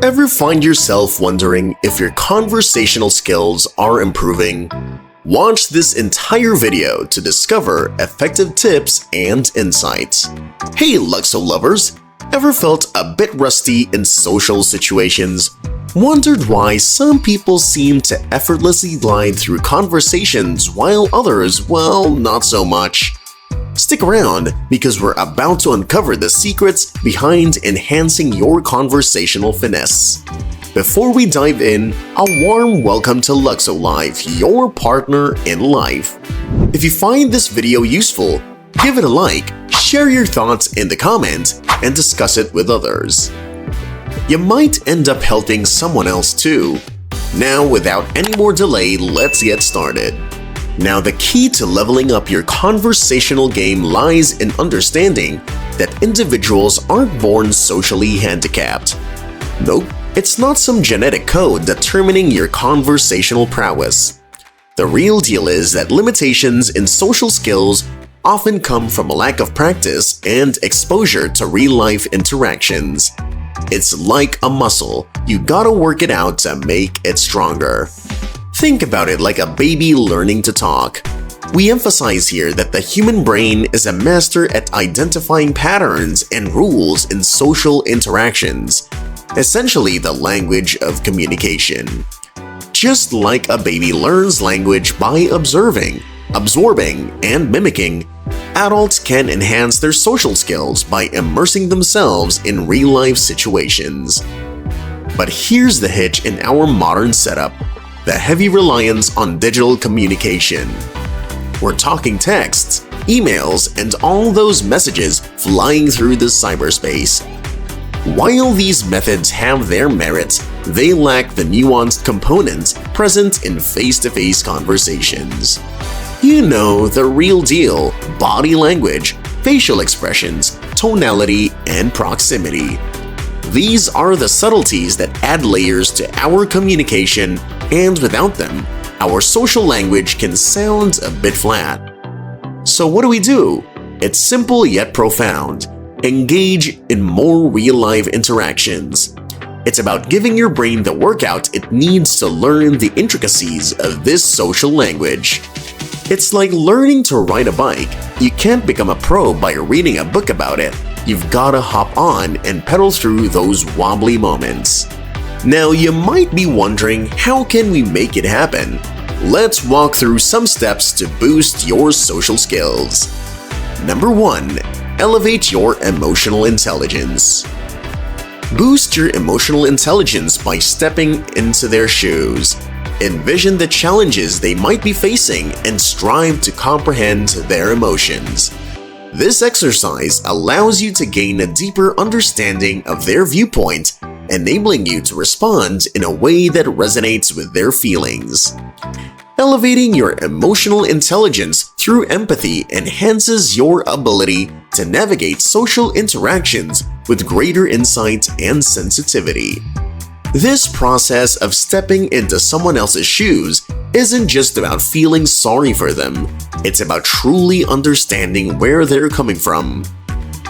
Ever find yourself wondering if your conversational skills are improving? Watch this entire video to discover effective tips and insights. Hey Luxo lovers! Ever felt a bit rusty in social situations? Wondered why some people seem to effortlessly glide through conversations while others, well, not so much? Stick around because we're about to uncover the secrets behind enhancing your conversational finesse. Before we dive in, a warm welcome to Luxo-Life, your partner in life. If you find this video useful, give it a like, share your thoughts in the comments, and discuss it with others. You might end up helping someone else too. Now, without any more delay, let's get started. Now, the key to leveling up your conversational game lies in understanding that individuals aren't born socially handicapped. Nope, it's not some genetic code determining your conversational prowess. The real deal is that limitations in social skills often come from a lack of practice and exposure to real-life interactions. It's like a muscle, you gotta work it out to make it stronger. Think about it like a baby learning to talk. We emphasize here that the human brain is a master at identifying patterns and rules in social interactions, essentially the language of communication. Just like a baby learns language by observing, absorbing, and mimicking, adults can enhance their social skills by immersing themselves in real-life situations. But here's the hitch in our modern setup: the heavy reliance on digital communication. We're talking texts, emails, and all those messages flying through the cyberspace. While these methods have their merits, they lack the nuanced components present in face-to-face conversations. You know, the real deal: body language, facial expressions, tonality, and proximity. These are the subtleties that add layers to our communication, and without them, our social language can sound a bit flat. So what do? It's simple yet profound. Engage in more real-life interactions. It's about giving your brain the workout it needs to learn the intricacies of this social language. It's like learning to ride a bike. You can't become a pro by reading a book about it. You've gotta hop on and pedal through those wobbly moments. Now, you might be wondering, how can we make it happen? Let's walk through some steps to boost your social skills. Number 1. Elevate your emotional intelligence. Boost your emotional intelligence by stepping into their shoes. Envision the challenges they might be facing and strive to comprehend their emotions. This exercise allows you to gain a deeper understanding of their viewpoint, enabling you to respond in a way that resonates with their feelings. Elevating your emotional intelligence through empathy enhances your ability to navigate social interactions with greater insight and sensitivity. This process of stepping into someone else's shoes isn't just about feeling sorry for them, it's about truly understanding where they're coming from.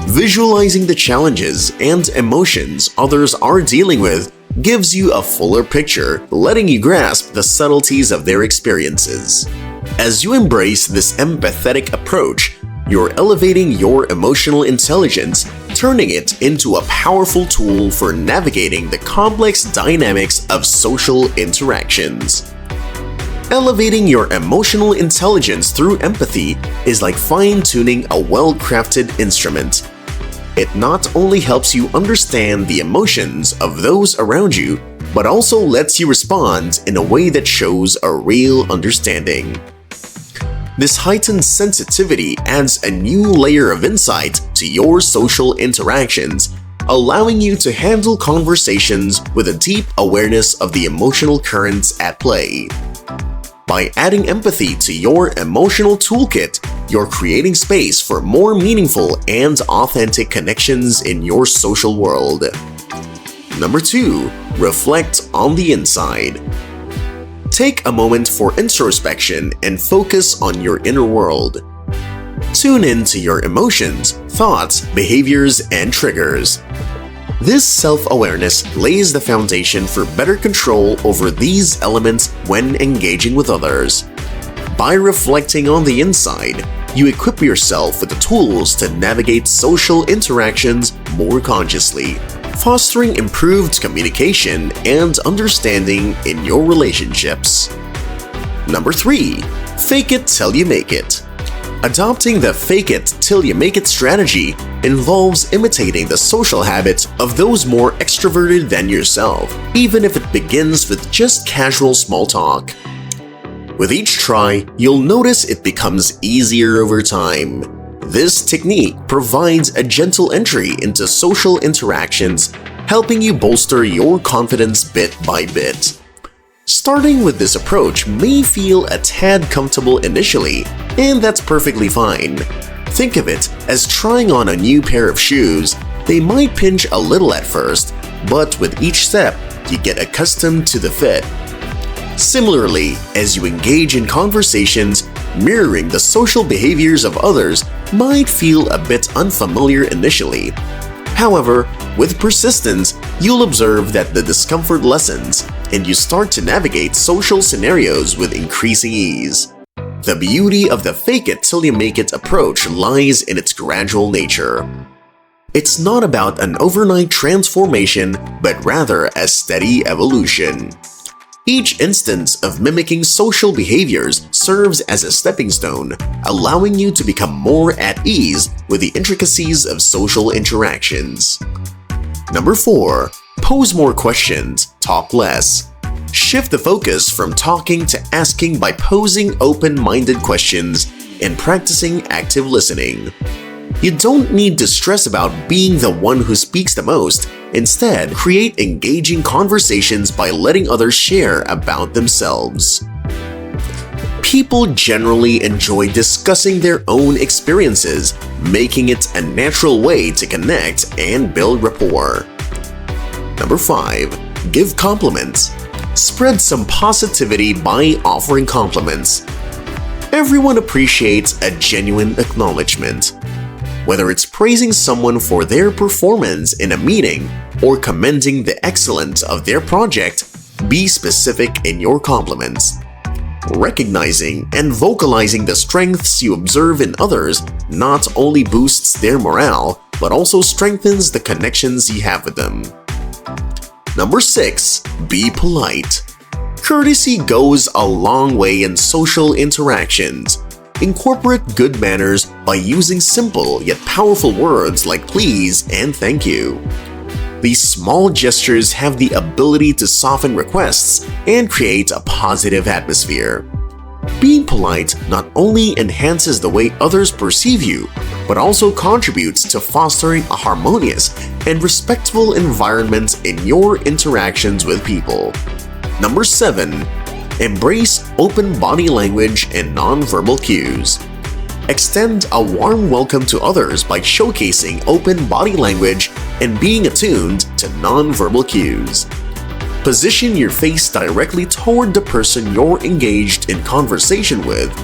Visualizing the challenges and emotions others are dealing with gives you a fuller picture, letting you grasp the subtleties of their experiences. As you embrace this empathetic approach, you're elevating your emotional intelligence, turning it into a powerful tool for navigating the complex dynamics of social interactions. Elevating your emotional intelligence through empathy is like fine-tuning a well-crafted instrument. It not only helps you understand the emotions of those around you, but also lets you respond in a way that shows a real understanding. This heightened sensitivity adds a new layer of insight to your social interactions, allowing you to handle conversations with a deep awareness of the emotional currents at play. By adding empathy to your emotional toolkit, you're creating space for more meaningful and authentic connections in your social world. Number 2. Reflect on the inside. Take a moment for introspection and focus on your inner world. Tune in to your emotions, thoughts, behaviors, and triggers. This self-awareness lays the foundation for better control over these elements when engaging with others. By reflecting on the inside, you equip yourself with the tools to navigate social interactions more consciously, fostering improved communication and understanding in your relationships. Number 3. Fake it till you make it. Adopting the fake it till you make it strategy involves imitating the social habits of those more extroverted than yourself, even if it begins with just casual small talk. With each try, you'll notice it becomes easier over time. This technique provides a gentle entry into social interactions, helping you bolster your confidence bit by bit. Starting with this approach may feel a tad comfortable initially, and that's perfectly fine. Think of it as trying on a new pair of shoes. They might pinch a little at first, but with each step, you get accustomed to the fit. Similarly, as you engage in conversations, mirroring the social behaviors of others might feel a bit unfamiliar initially. However, with persistence, you'll observe that the discomfort lessens, and you start to navigate social scenarios with increasing ease. The beauty of the fake it till you make it approach lies in its gradual nature. It's not about an overnight transformation, but rather a steady evolution. Each instance of mimicking social behaviors serves as a stepping stone, allowing you to become more at ease with the intricacies of social interactions. Number 4. Pose more questions, talk less. Shift the focus from talking to asking by posing open-minded questions and practicing active listening. You don't need to stress about being the one who speaks the most. Instead, create engaging conversations by letting others share about themselves. People generally enjoy discussing their own experiences, making it a natural way to connect and build rapport. Number 5. Give compliments. Spread some positivity by offering compliments. Everyone appreciates a genuine acknowledgement. Whether it's praising someone for their performance in a meeting or commending the excellence of their project, be specific in your compliments. Recognizing and vocalizing the strengths you observe in others not only boosts their morale, but also strengthens the connections you have with them. Number 6. Be polite. Courtesy goes a long way in social interactions. Incorporate good manners by using simple yet powerful words like please and thank you. These small gestures have the ability to soften requests and create a positive atmosphere. Being polite not only enhances the way others perceive you, but also contributes to fostering a harmonious and respectful environment in your interactions with people. Number 7. Embrace open body language and nonverbal cues. Extend a warm welcome to others by showcasing open body language and being attuned to nonverbal cues. Position your face directly toward the person you're engaged in conversation with,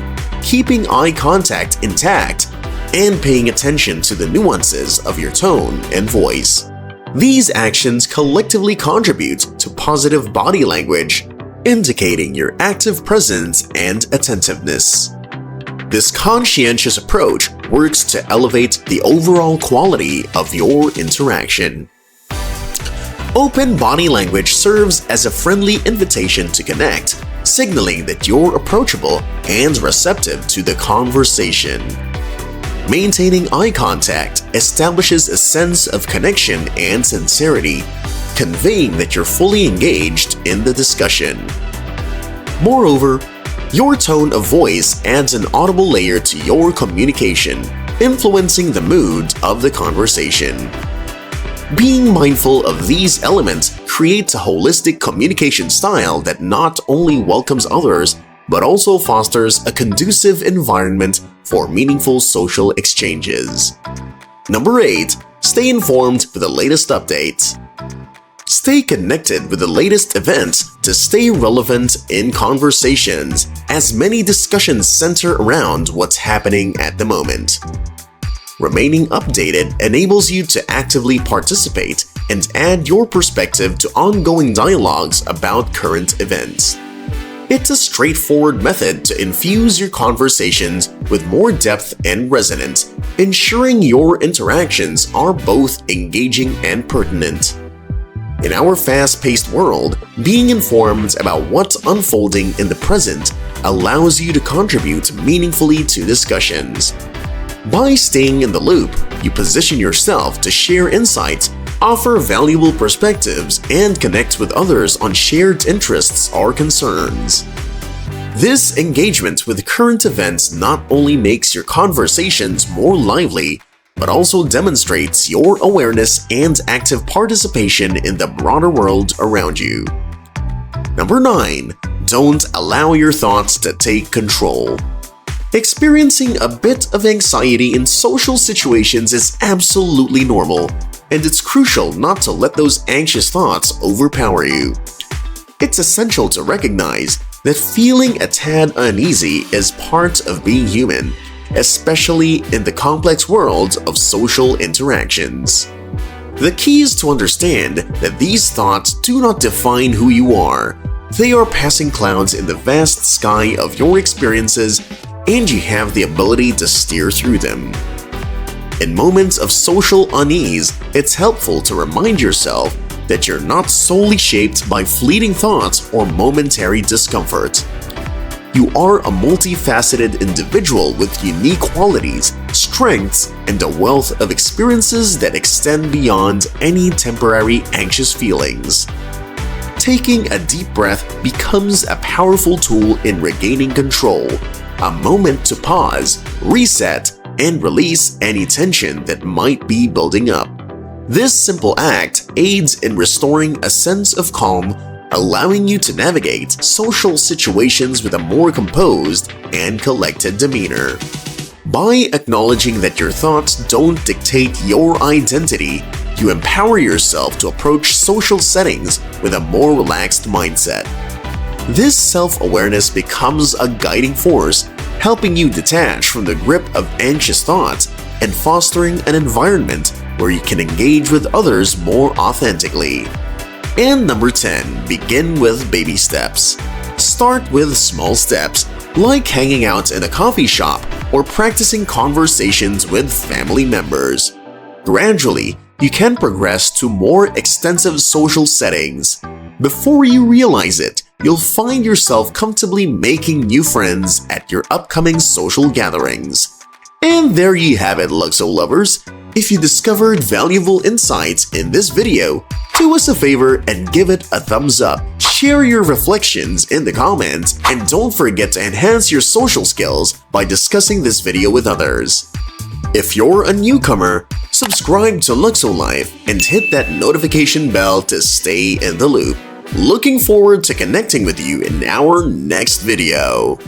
keeping eye contact intact and paying attention to the nuances of your tone and voice. These actions collectively contribute to positive body language, indicating your active presence and attentiveness. This conscientious approach works to elevate the overall quality of your interaction. Open body language serves as a friendly invitation to connect, signaling that you're approachable and receptive to the conversation. Maintaining eye contact establishes a sense of connection and sincerity, conveying that you're fully engaged in the discussion. Moreover, your tone of voice adds an audible layer to your communication, influencing the mood of the conversation. Being mindful of these elements creates a holistic communication style that not only welcomes others, but also fosters a conducive environment for meaningful social exchanges. Number 8. Stay informed with the latest updates. Stay connected with the latest events to stay relevant in conversations, as many discussions center around what's happening at the moment. Remaining updated enables you to actively participate and add your perspective to ongoing dialogues about current events. It's a straightforward method to infuse your conversations with more depth and resonance, ensuring your interactions are both engaging and pertinent. In our fast-paced world, being informed about what's unfolding in the present allows you to contribute meaningfully to discussions. By staying in the loop, you position yourself to share insights, offer valuable perspectives, and connect with others on shared interests or concerns. This engagement with current events not only makes your conversations more lively, but also demonstrates your awareness and active participation in the broader world around you. Number 9. Don't allow your thoughts to take control. Experiencing a bit of anxiety in social situations is absolutely normal, and it's crucial not to let those anxious thoughts overpower you. It's essential to recognize that feeling a tad uneasy is part of being human, especially in the complex world of social interactions. The key is to understand that these thoughts do not define who you are. They are passing clouds in the vast sky of your experiences, and you have the ability to steer through them. In moments of social unease, it's helpful to remind yourself that you're not solely shaped by fleeting thoughts or momentary discomfort. You are a multifaceted individual with unique qualities, strengths, and a wealth of experiences that extend beyond any temporary anxious feelings. Taking a deep breath becomes a powerful tool in regaining control, a moment to pause, reset, and release any tension that might be building up. This simple act aids in restoring a sense of calm, allowing you to navigate social situations with a more composed and collected demeanor. By acknowledging that your thoughts don't dictate your identity, you empower yourself to approach social settings with a more relaxed mindset. This self-awareness becomes a guiding force, helping you detach from the grip of anxious thoughts and fostering an environment where you can engage with others more authentically. And number 10, begin with baby steps. Start with small steps, like hanging out in a coffee shop or practicing conversations with family members. Gradually, you can progress to more extensive social settings. Before you realize it, you'll find yourself comfortably making new friends at your upcoming social gatherings. And there you have it, Luxo lovers. If you discovered valuable insights in this video, do us a favor and give it a thumbs up. Share your reflections in the comments, and don't forget to enhance your social skills by discussing this video with others. If you're a newcomer, subscribe to Luxo-Life and hit that notification bell to stay in the loop. Looking forward to connecting with you in our next video.